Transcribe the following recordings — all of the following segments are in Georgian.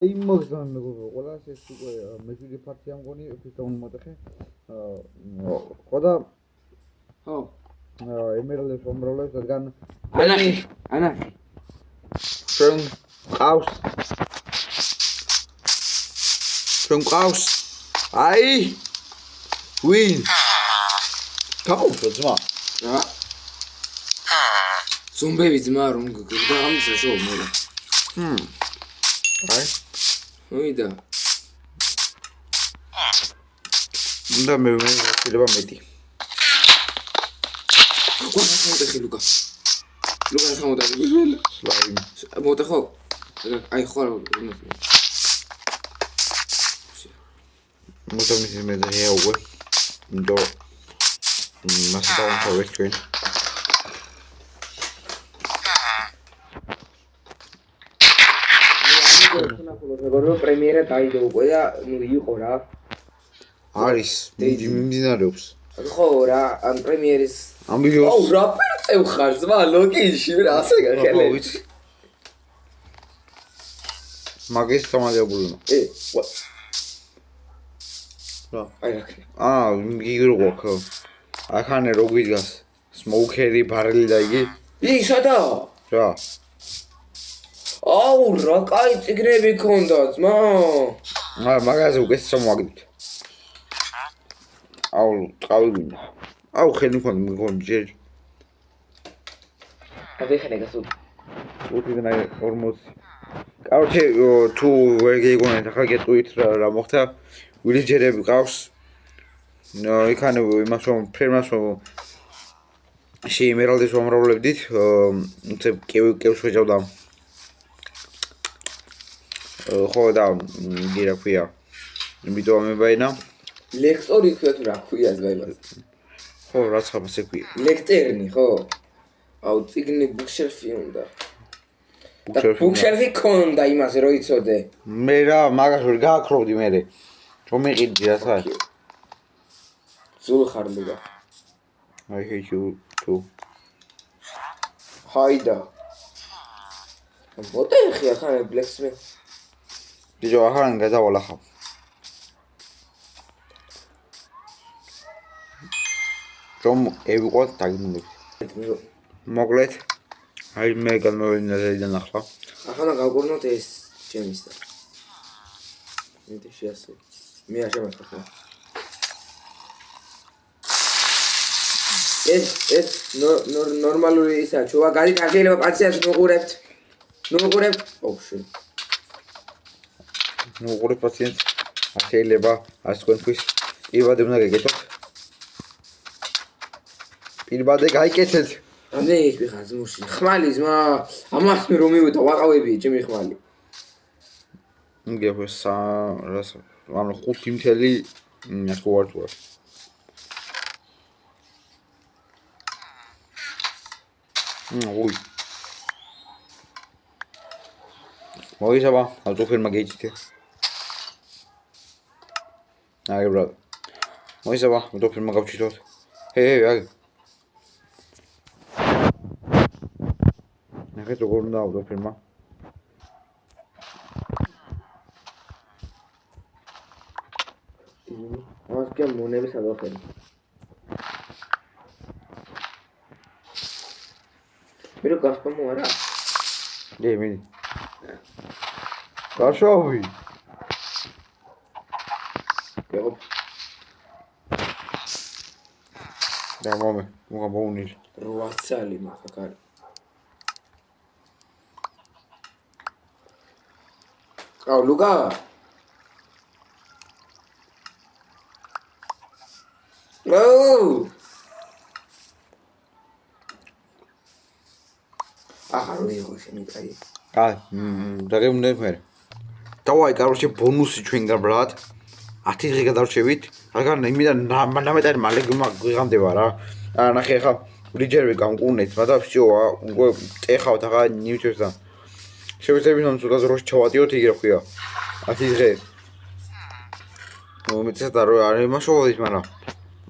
იმოგზან ყველა ეს უკვე მეშვიდე ფაქტია მგონი ფისტონ მოტეხე ხოდა ხო ემერალდებს უმრავლეს რადგან ანა ჩვენ ყავს აი ვინ გაუშვო ძმა რა ზომბები ძმა რომ გაგამცა შოუ მოდა აი მოიდა უნდა მე შეიძლება მეტი ყოლა ლუკა სამოდარი სლაიმ მოდი ხო აი ხო მოდამის მე და ეუე ნდო მასა დავამთავრე ჩვენ როგორ პრემიერა დაიდო უკვე და ნუ იყო რა არის მიმდინარეობს ხო რა ამ პრემიერის ამბიოს აუ რა პერწევ ხარ ზმა ლოგინში რა ასე გახელე მაგის სამალებული რა აი რა გიგრო გქო ახანე რო გვიდგას სმოუკერი ბარელი და იგი ისადა რა აუ რა კაი ციგნები ქონდა ძმა მაგაზე უკვე სამაგდით აუ ტყავი გინდა აუ ხელი მქონდა ჯერ აბეხნე გასულ უთიდან 40 კაუჩე თუ ვერ გიგონეთ ახლა გეტყვით რა მოხდა ვილეჯერები ყავს იქანე იმას რომ ფრენას რომ შეიმერალდეს ვამრავლებდით კევს ვეჭავდა ხო და გირა ქვია იმიტომ ამებაინა ლექტორი ქვია თუ რა ქვია ზაიბას ხო რაც ხაბასე ქვია ლექტერნი ხო აუ ციგნი ბუქშელფი უნდა ბუქშელფი ქონდა იმას რო იცოდე მე რა მაგას ვერ გააქროვდი მე რომ მეყიდი რა ხარ ზულ ხარ ლიგა I hate you too ჰაიდა მოდეხი ახლა ბლექსმენ ბიჭო ახლა გადავალა ხა რომ ევიყოთ დაგმუნები მოკლედ აი მე გამოვინა ზედან ახლა გავგორნოთ ეს ჩემის და მე შეასო მე აღემართა ეს ნორმალური ისა ჩოვა გარი გაგელება პაციენტს ნუყურებთ ოუ შენ ნუყურებ პაციენტს შეიძლება ას თქვენთვის პირბადე უნდა გეკეთოთ პირბადე გაიკეთეთ ამდე ის ხარ ზმურში ხმალი ზმა ამას მე რომ მივიდა ვაყავები ჩემი ხმალი გეფოს რას ანუ 5 ხო ვარ ой მოისაბა ავტოფირმა გეჭიდე აი ბრატ მოისაბა ავტოფირმა გავჩითოთ აი ნახეთ როგორ უნდა ავტოფირმა ამას კი მონების ადოფერი Pero gaspamo ara. მიდი. გაშოვი. გეღო. და მოგაბოუნი. 8 წელი მაგარი. აუ ლუკა. ოუ. ახლა ვიღო შენი კაი. დაგემუნებ მე. დავაი, კაროჩე ბონუსი ჩვენგან ბრატ. 10 დღე გადარჩევით. რადგან იმიდან ნამეტარი მალე გვიღამდება რა. ნახე ხა ვრიჯერები გამკუნეთ, მაგრამ ვშოა, უკვე წეხავთ ახლა ნიუჩებს და შევეცდები რომ ცოტა დროში ჩავატიოთ იგივე ხია. 10 დღე. მომეცეთ და არ იმაშოვოდით, მაგრამ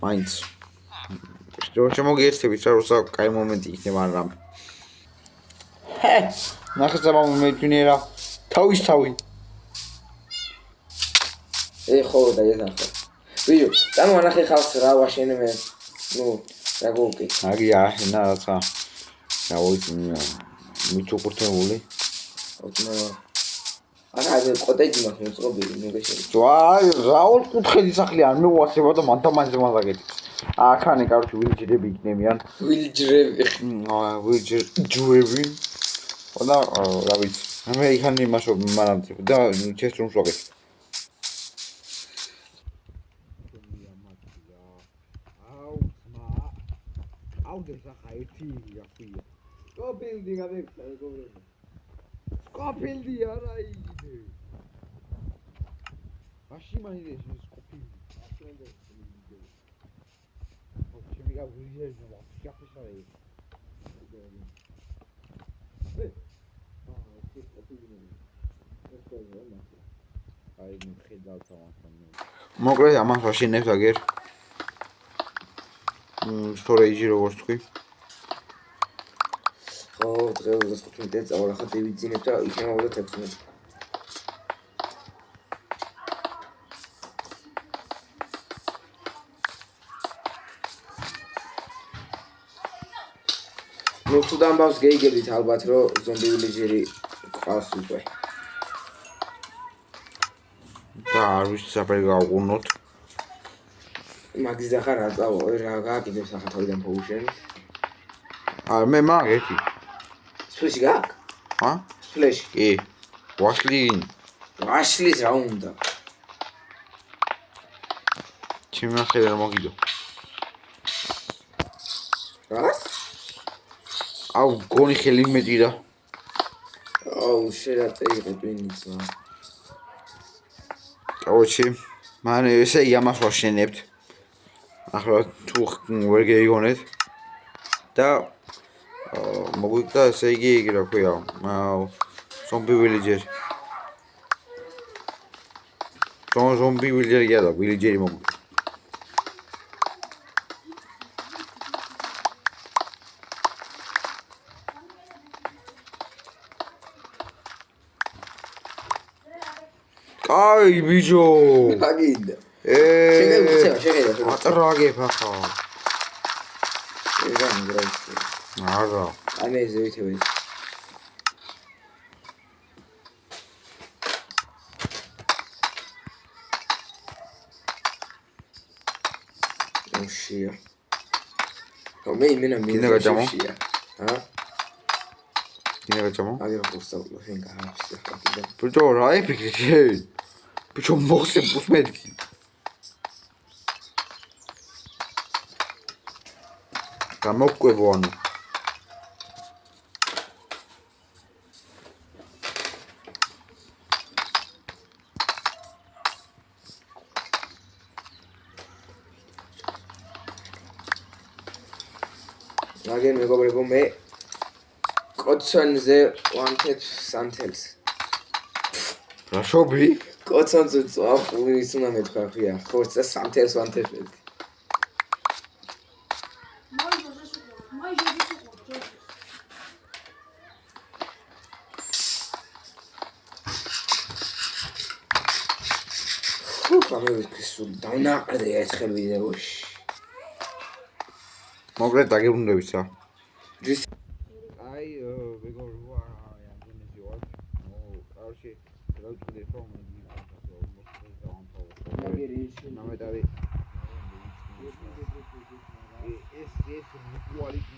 მაინც. შემოგიერთებით რა როცა კაი მომენტი იქნება, მაგრამ ნახე ზაბამ მეჩვენიერა თავის თავი ხო და ეს ახლა. ვიო, წამო ანახე ხალხს რა ვაშენე მე. ნუ, რა გოუკი. აგია, ენა რაცა. რა ვიცი, მიწუყურთებული. არა, კოტეჯი მაქვს მოწყობილი, მოგეშელი. აი, რაულ კუთხედი სახლი არ მეუასება და მანთამანზე მაგეთიც. აქანი, კაროჩე, ვილჯერები იქნებიან. ვილჯერები. და რა ვიცი. მე იქანი იმაშო მანამდე და ჩესტრუმს ვაკეთე. აუდეს ახლა ერთი გახია. სკოფილდი გადაიქცა მეგობრებო. სკოფილდი არა იგივე. მაშინ მაინდეს სკოფილდი. ჩემი გავიჟერნა და შეაფშარე. აი მხედავთ ამასთან. მოკლედ ამას ვაშენებს აგერ. storage როგორც თქვი. ხო, დღეს 25 წელი წავალ ახლა დივიძინებ და იქნება 16. ნუ თუ დამბავს გეიგებით ალბათ რომ ზომბი ვილეჯერი ყავს უკვე. და არ ვიცი საფერი გავყუნოთ. მაგის ახლა რა წავა, რა გააკეთებს ახლა თავიდან ფოუშენი? მე მაგ ერთი. სფლეში გააკ? ჰა? სფლეში. კი. ვაშლის რა უნდა? ჩემი ახლა რა მოგიდო. რას? აუ გონი ხელი მეტი რა. აუ შერატე იყო პინიცა. ოჩი. მან ესე იმას ვაშენებთ. ახლა თუ ვერ გეიგონეთ და მოგვიგდა ესე იგი რა ქვია ზომბი ვილეჯერი. ზომბი ვილეჯერი და ვილეჯერი მოგვიგდა. აი ბიჭო. აგინდა. შეხედა. ატრაგებ ახლა. ეგ ამგრაიცი. არა. აი ეს ზევითები. ოშია. მე იმენა მინდა. ჰა? დინა გაჭამო? აგერ ხოსტავ შენ გააფსე ხა. ბიჭო რა იფიქრე? ბიჭო მოხსე ბუსმეთკი. გამოკვებო ანუ. აგერ მეგობრებო მე კოცონზე wanted santels. რა შობი? კოცონზე წავ ის უნდა მეთქვა ხია. ხორცა santels wanted. დავნაყრდე ერთხელ ვიდეოში. მოკლედ დაგებრუნდებით რა. აი მეგობრებო ამდენიც ვარ. კარში გავწვდით რომ ნამეტარი ეს quality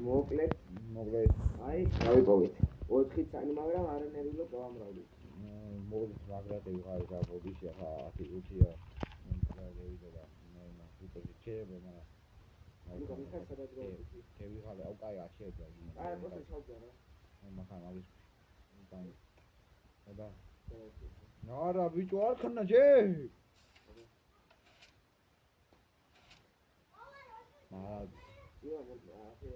მოკლედ აი გავიპოვეთ 4 წანი მაგრამ არ ნერვილო გავამრავლეთ მოდი მაგრატე ვიღარი და ბოდიში ახლა 10 უცია და ლევიდა და მე უწევი ჩერება მაგრამ ნუ გამიხარ სადაც გავიქი შევიღალე აუ კაი აღშევდა აი პროცესი ჩავდა რა მაგან არის და ნარა ბიჭო არ ხნა ჯე მარა იო ახლა აბე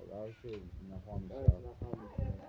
ხა ბავშვი ნახვამის არის ნახავმის